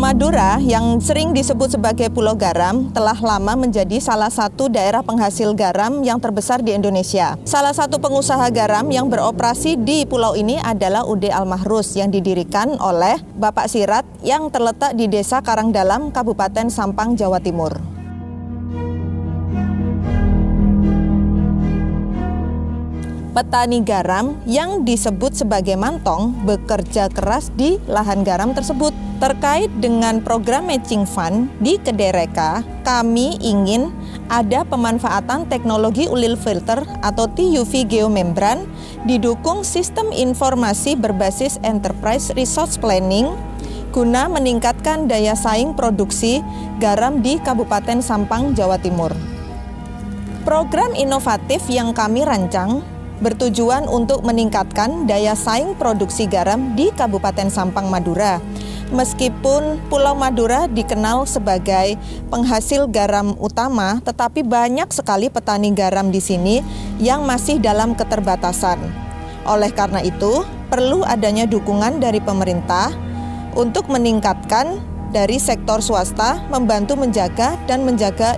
Madura yang sering disebut sebagai Pulau Garam telah lama menjadi salah satu daerah penghasil garam yang terbesar di Indonesia. Salah satu pengusaha garam yang beroperasi di pulau ini adalah UD Al-Mahruz yang didirikan oleh Bapak Sirat yang terletak di Desa Karangdalam, Kabupaten Sampang, Jawa Timur. Petani garam yang disebut sebagai mantong bekerja keras di lahan garam tersebut. Terkait dengan program matching fund di Kedai Reka, kami ingin ada pemanfaatan teknologi ulil filter atau TUV geomembran didukung sistem informasi berbasis enterprise resource planning guna meningkatkan daya saing produksi garam di Kabupaten Sampang, Jawa Timur. Program inovatif yang kami rancang bertujuan untuk meningkatkan daya saing produksi garam di Kabupaten Sampang, Madura. Meskipun Pulau Madura dikenal sebagai penghasil garam utama, tetapi banyak sekali petani garam di sini yang masih dalam keterbatasan. Oleh karena itu, perlu adanya dukungan dari pemerintah untuk meningkatkan dari sektor swasta membantu menjaga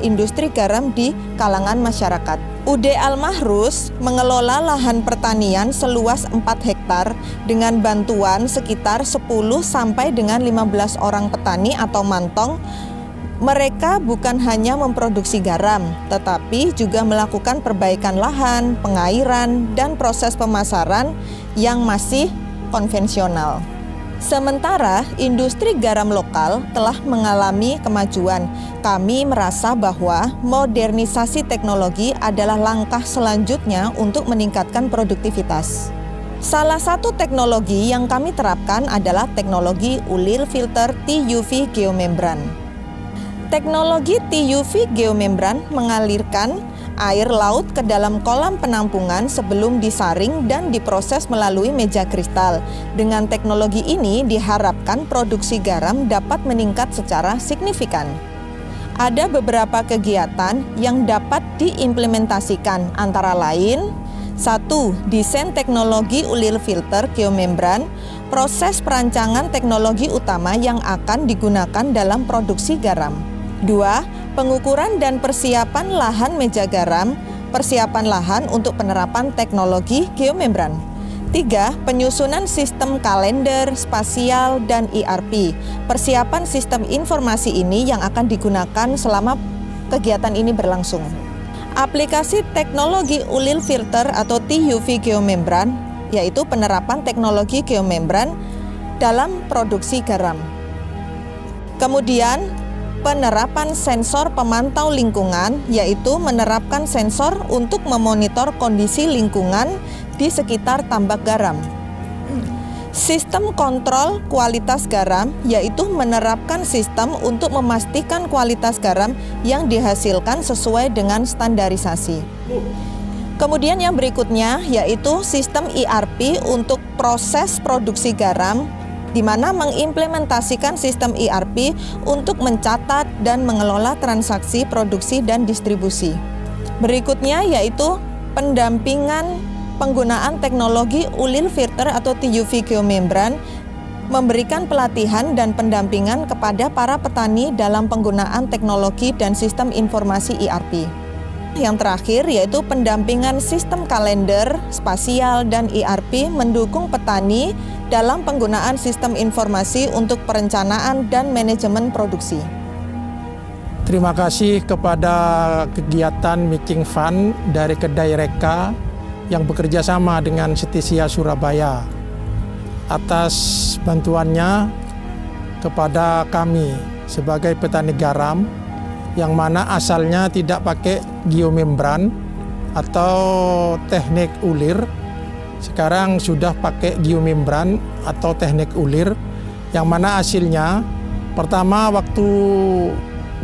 industri garam di kalangan masyarakat. UD Al-Mahruz mengelola lahan pertanian seluas 4 hektar dengan bantuan sekitar 10 sampai dengan 15 orang petani atau mantong. Mereka bukan hanya memproduksi garam, tetapi juga melakukan perbaikan lahan, pengairan, dan proses pemasaran yang masih konvensional. Sementara industri garam lokal telah mengalami kemajuan, kami merasa bahwa modernisasi teknologi adalah langkah selanjutnya untuk meningkatkan produktivitas. Salah satu teknologi yang kami terapkan adalah teknologi ulil filter TUV geomembran. Teknologi TUV geomembran mengalirkan air laut ke dalam kolam penampungan sebelum disaring dan diproses melalui meja kristal. Dengan teknologi ini diharapkan produksi garam dapat meningkat secara signifikan. Ada beberapa kegiatan yang dapat diimplementasikan, antara lain 1. Desain teknologi ulil filter geomembran, proses perancangan teknologi utama yang akan digunakan dalam produksi garam. 2. Pengukuran dan persiapan lahan meja garam, persiapan lahan untuk penerapan teknologi geomembran. 3. Penyusunan sistem kalender, spasial, dan ERP. Persiapan sistem informasi ini yang akan digunakan selama kegiatan ini berlangsung. Aplikasi teknologi ulil filter atau TUV geomembran, yaitu penerapan teknologi geomembran dalam produksi garam. Kemudian, penerapan sensor pemantau lingkungan, yaitu menerapkan sensor untuk memonitor kondisi lingkungan di sekitar tambak garam. Sistem kontrol kualitas garam, yaitu menerapkan sistem untuk memastikan kualitas garam yang dihasilkan sesuai dengan standarisasi. Kemudian yang berikutnya yaitu sistem ERP untuk proses produksi garam, di mana mengimplementasikan sistem ERP untuk mencatat dan mengelola transaksi produksi dan distribusi. Berikutnya yaitu pendampingan penggunaan teknologi ulil filter atau TUV geomembran, memberikan pelatihan dan pendampingan kepada para petani dalam penggunaan teknologi dan sistem informasi ERP. Yang terakhir yaitu pendampingan sistem kalender, spasial, dan ERP mendukung petani dalam penggunaan sistem informasi untuk perencanaan dan manajemen produksi. Terima kasih kepada kegiatan matching fund dari Kedai Reka yang bekerja sama dengan Setisia Surabaya atas bantuannya kepada kami sebagai petani garam yang mana asalnya tidak pakai geomembran atau teknik ulir, sekarang sudah pakai geomembran atau teknik ulir, yang mana hasilnya pertama waktu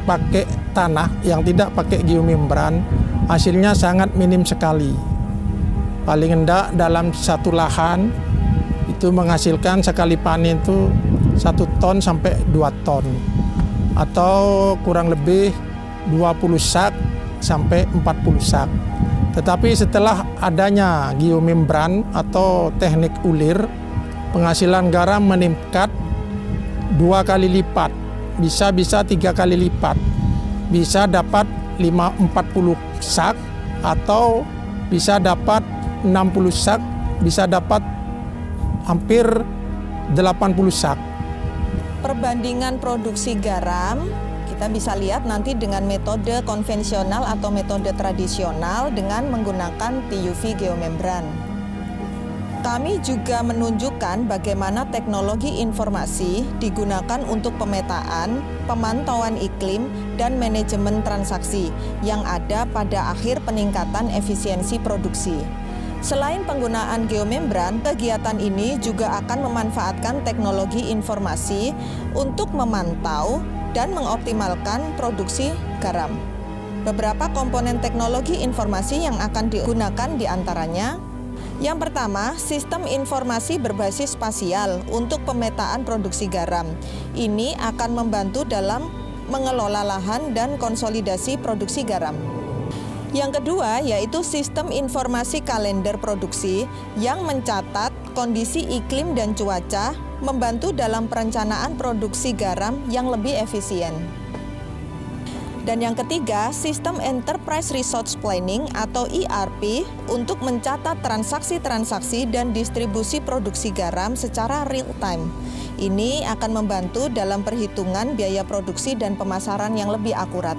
pakai tanah yang tidak pakai geomembran hasilnya sangat minim sekali. Paling rendah dalam satu lahan itu menghasilkan sekali panen itu 1 ton sampai 2 ton atau kurang lebih 20 sak sampai 40 sak. Tetapi setelah adanya geomembran atau teknik ulir, penghasilan garam meningkat 2 kali lipat bisa 3 kali lipat. Bisa dapat 40 sak atau bisa dapat 60 sak, bisa dapat hampir 80 sak. Perbandingan produksi garam kita bisa lihat nanti dengan metode konvensional atau metode tradisional dengan menggunakan TUV geomembran. Kami juga menunjukkan bagaimana teknologi informasi digunakan untuk pemetaan, pemantauan iklim, dan manajemen transaksi yang ada pada akhir peningkatan efisiensi produksi. Selain penggunaan geomembran, kegiatan ini juga akan memanfaatkan teknologi informasi untuk memantau dan mengoptimalkan produksi garam. Beberapa komponen teknologi informasi yang akan digunakan diantaranya: yang pertama, sistem informasi berbasis spasial untuk pemetaan produksi garam. Ini akan membantu dalam mengelola lahan dan konsolidasi produksi garam. Yang kedua, yaitu sistem informasi kalender produksi yang mencatat kondisi iklim dan cuaca, membantu dalam perencanaan produksi garam yang lebih efisien. Dan yang ketiga, sistem Enterprise Resource Planning atau ERP untuk mencatat transaksi-transaksi dan distribusi produksi garam secara real time. Ini akan membantu dalam perhitungan biaya produksi dan pemasaran yang lebih akurat.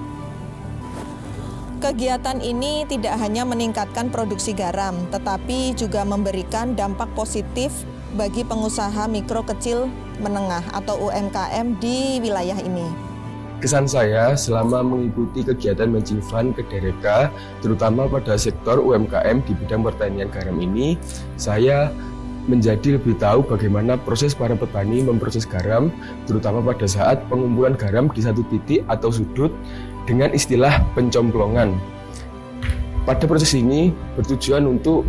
Kegiatan ini tidak hanya meningkatkan produksi garam, tetapi juga memberikan dampak positif bagi pengusaha mikro kecil menengah atau UMKM di wilayah ini. Kesan saya selama mengikuti kegiatan Matching Fund Kedereka, terutama pada sektor UMKM di bidang pertanian garam ini, saya menjadi lebih tahu bagaimana proses para petani memproses garam, terutama pada saat pengumpulan garam di satu titik atau sudut dengan istilah pencomplongan. Pada proses ini bertujuan untuk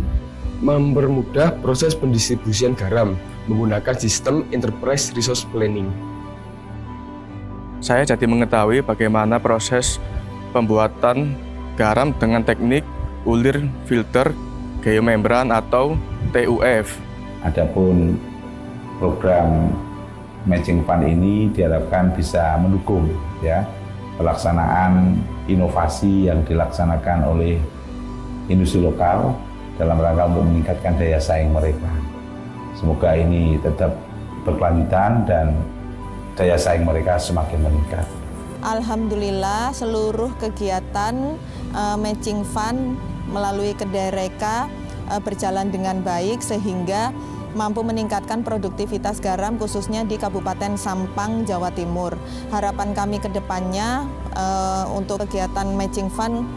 mempermudah proses pendistribusian garam menggunakan sistem Enterprise Resource Planning. Saya jadi mengetahui bagaimana proses pembuatan garam dengan teknik ulir filter geomembran atau TUF. Adapun program Matching Fund ini diharapkan bisa mendukung pelaksanaan inovasi yang dilaksanakan oleh industri lokal dalam rangka untuk meningkatkan daya saing mereka. Semoga ini tetap berkelanjutan dan daya saing mereka semakin meningkat. Alhamdulillah seluruh kegiatan Matching Fund melalui Kedereka berjalan dengan baik sehingga mampu meningkatkan produktivitas garam khususnya di Kabupaten Sampang, Jawa Timur. Harapan kami ke depannya untuk kegiatan Matching Fund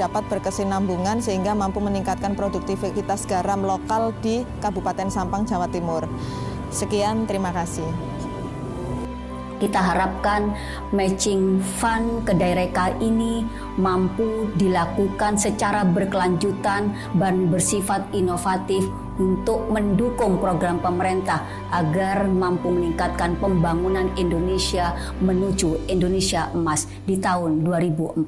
dapat berkesinambungan sehingga mampu meningkatkan produktivitas garam lokal di Kabupaten Sampang, Jawa Timur. Sekian, terima kasih. Kita harapkan Matching Fund Kedereka ini mampu dilakukan secara berkelanjutan dan bersifat inovatif untuk mendukung program pemerintah agar mampu meningkatkan pembangunan Indonesia menuju Indonesia Emas di tahun 2045.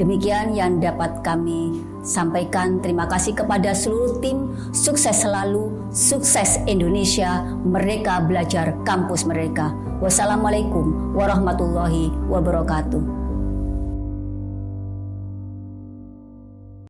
Demikian yang dapat kami sampaikan. Terima kasih kepada seluruh tim. Sukses selalu, sukses Indonesia, Merdeka Belajar Kampus Merdeka. Wassalamualaikum warahmatullahi wabarakatuh.